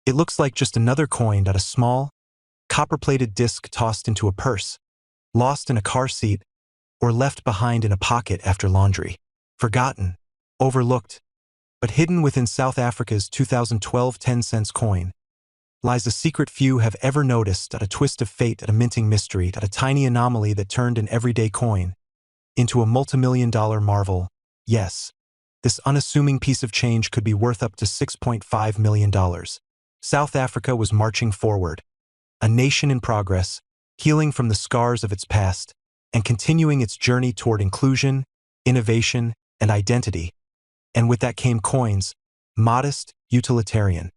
It looks like just another coin, a small, copper-plated disc tossed into a purse, lost in a car seat, or left behind in a pocket after laundry. Forgotten, overlooked, but hidden within South Africa's 2012 10-cent coin lies a secret few have ever noticed, a twist of fate, a minting mystery, a tiny anomaly that turned an everyday coin into a multimillion-dollar marvel. Yes, this unassuming piece of change could be worth up to $6.5 million. South Africa was marching forward, a nation in progress, healing from the scars of its past, and continuing its journey toward inclusion, innovation, and identity. And with that came coins, modest, utilitarian.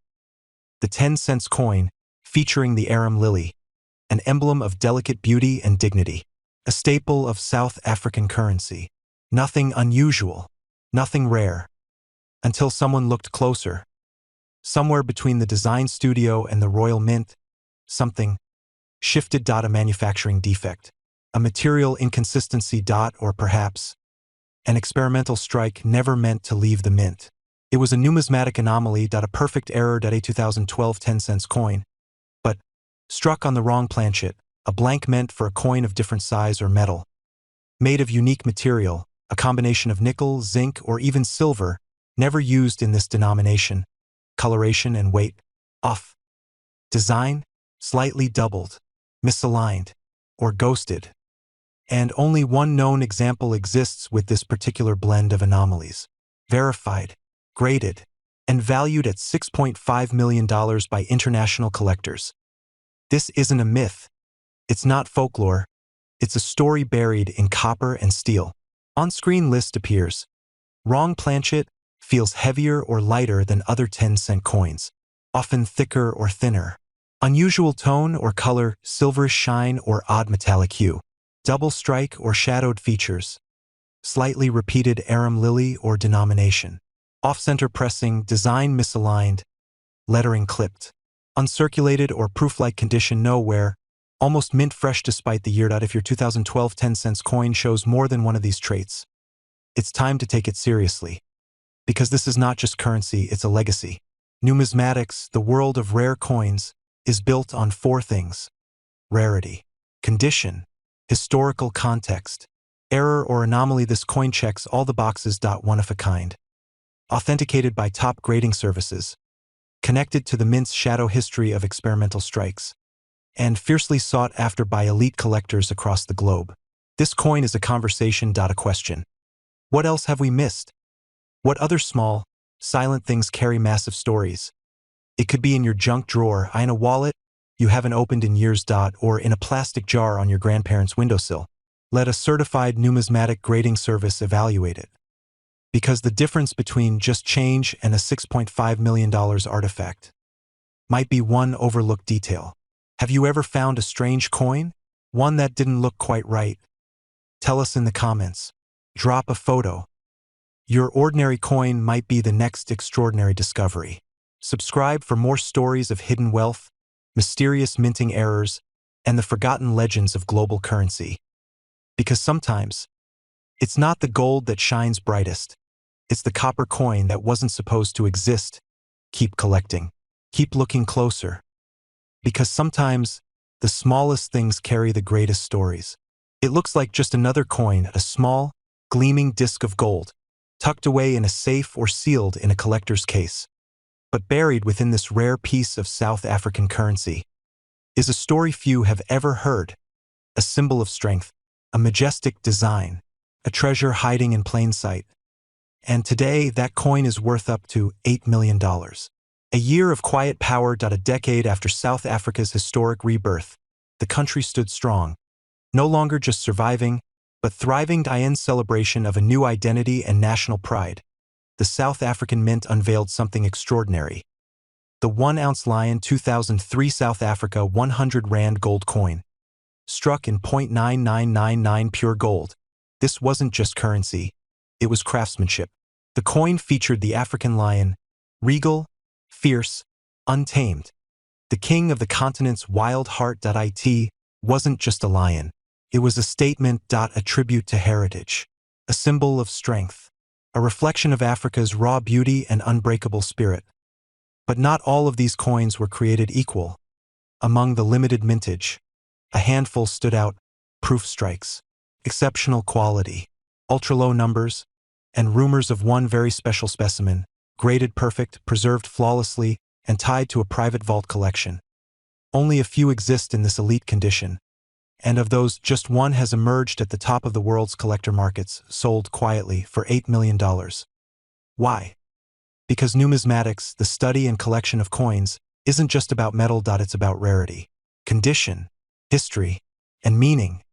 The 10-cent coin, featuring the arum lily, an emblem of delicate beauty and dignity, a staple of South African currency. Nothing unusual, nothing rare, until someone looked closer. Somewhere between the design studio and the Royal Mint, something shifted. A manufacturing defect, a material inconsistency. Or perhaps an experimental strike never meant to leave the mint. It was a numismatic anomaly. A perfect error. A 2012 10-cent coin, but struck on the wrong planchet, a blank meant for a coin of different size or metal. Made of unique material, a combination of nickel, zinc, or even silver, never used in this denomination. Coloration and weight, off. Design, slightly doubled, misaligned, or ghosted. And only one known example exists with this particular blend of anomalies. Verified, graded, and valued at $6.5 million by international collectors. This isn't a myth. It's not folklore. It's a story buried in copper and steel. On-screen list appears. Wrong planchet feels heavier or lighter than other 10-cent coins, often thicker or thinner. Unusual tone or color, silverish shine or odd metallic hue. Double strike or shadowed features. Slightly repeated arum lily or denomination. Off-center pressing, design misaligned. Lettering clipped. Uncirculated or proof-like condition nowhere. Almost mint fresh despite the year. If your 2012 10-cent coin shows more than one of these traits, it's time to take it seriously. Because this is not just currency, it's a legacy. Numismatics, the world of rare coins, is built on four things: rarity, condition, historical context, error or anomaly. This coin checks all the boxes. One of a kind. Authenticated by top grading services. Connected to the mint's shadow history of experimental strikes. And fiercely sought after by elite collectors across the globe. This coin is a conversation. A question. What else have we missed? What other small, silent things carry massive stories? It could be in your junk drawer, in a wallet you haven't opened in years. Or in a plastic jar on your grandparents' windowsill. Let a certified numismatic grading service evaluate it. Because the difference between just change and a $6.5 million artifact might be one overlooked detail. Have you ever found a strange coin? One that didn't look quite right? Tell us in the comments. Drop a photo. Your ordinary coin might be the next extraordinary discovery. Subscribe for more stories of hidden wealth, mysterious minting errors, and the forgotten legends of global currency. Because sometimes, it's not the gold that shines brightest. It's the copper coin that wasn't supposed to exist. Keep collecting. Keep looking closer. Because sometimes, the smallest things carry the greatest stories. It looks like just another coin, a small, gleaming disc of gold, tucked away in a safe or sealed in a collector's case. But buried within this rare piece of South African currency is a story few have ever heard, a symbol of strength, a majestic design, a treasure hiding in plain sight. And today, that coin is worth up to $8 million. A year of quiet power. A decade after South Africa's historic rebirth, the country stood strong, no longer just surviving, but thriving. In celebration of a new identity and national pride, the South African Mint unveiled something extraordinary. The 1-ounce Lion 2003 South Africa 100 Rand gold coin. Struck in .9999 pure gold. This wasn't just currency, it was craftsmanship. The coin featured the African lion, regal, fierce, untamed. The king of the continent's wild heart. It wasn't just a lion. It was a statement. A tribute to heritage. A symbol of strength. A reflection of Africa's raw beauty and unbreakable spirit. But not all of these coins were created equal. Among the limited mintage, a handful stood out: proof strikes, exceptional quality, ultra-low numbers, and rumors of one very special specimen, graded perfect, preserved flawlessly, and tied to a private vault collection. Only a few exist in this elite condition, and of those, just one has emerged at the top of the world's collector markets, sold quietly for $8 million. Why? Because numismatics, the study and collection of coins, isn't just about metal. It's about rarity, condition, history, and meaning.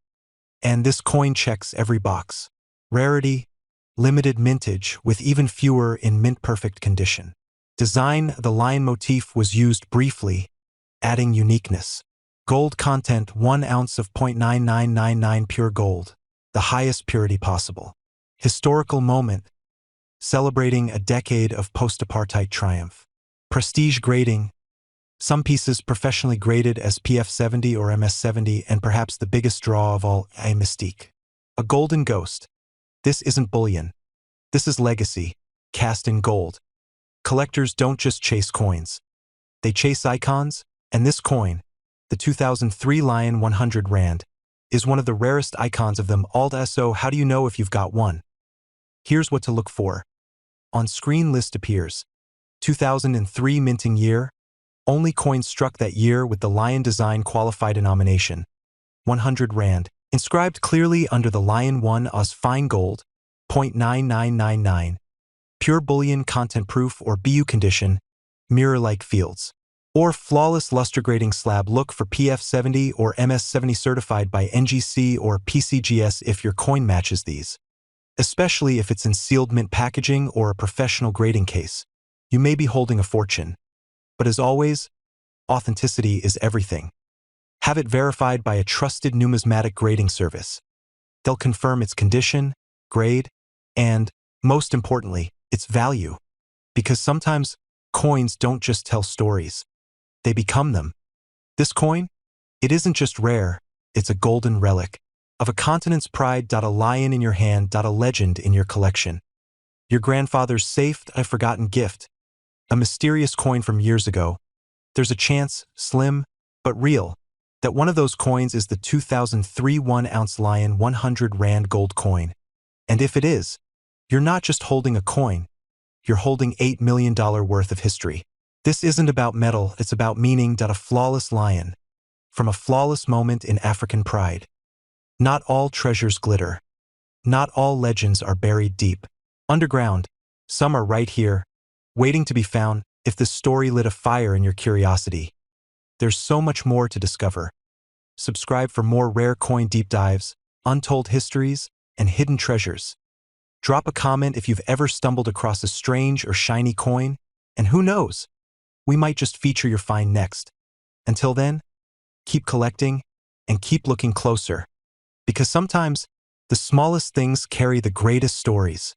And this coin checks every box. Rarity, limited mintage with even fewer in mint-perfect condition. Design: the lion motif was used briefly, adding uniqueness. Gold content: 1 ounce of 0.9999 pure gold, the highest purity possible. Historical moment: celebrating a decade of post-apartheid triumph. Prestige grading: some pieces professionally graded as PF70 or MS70, and perhaps the biggest draw of all, a mystique. A golden ghost: this isn't bullion. This is legacy, cast in gold. Collectors don't just chase coins. They chase icons, and this coin, the 2003 Lion 100 Rand, is one of the rarest icons of them all. So how do you know if you've got one? Here's what to look for. On-screen list appears. 2003 minting year. Only coins struck that year with the Lion design qualify. Denomination: 100 Rand. Inscribed clearly under the Lion 1 Oz fine gold, 0.9999. Pure bullion. Content proof or BU condition, mirror-like fields. Or flawless luster grading slab. Look for PF70 or MS70 certified by NGC or PCGS if your coin matches these. Especially if it's in sealed mint packaging or a professional grading case. You may be holding a fortune. But as always, authenticity is everything. Have it verified by a trusted numismatic grading service. They'll confirm its condition, grade, and, most importantly, its value. Because sometimes, coins don't just tell stories. They become them. This coin? It isn't just rare, it's a golden relic. Of a continent's pride. A lion in your hand. A legend in your collection. Your grandfather's safe, a forgotten gift. A mysterious coin from years ago. There's a chance, slim, but real, that one of those coins is the 2003 1-ounce Lion 100 Rand gold coin. And if it is, you're not just holding a coin, you're holding $8 million worth of history. This isn't about metal, it's about meaning. A flawless lion. From a flawless moment in African pride. Not all treasures glitter. Not all legends are buried deep. Underground. Some are right here, waiting to be found. If this story lit a fire in your curiosity, there's so much more to discover. Subscribe for more rare coin deep dives, untold histories, and hidden treasures. Drop a comment if you've ever stumbled across a strange or shiny coin, and who knows, we might just feature your find next. Until then, keep collecting and keep looking closer, because sometimes the smallest things carry the greatest stories.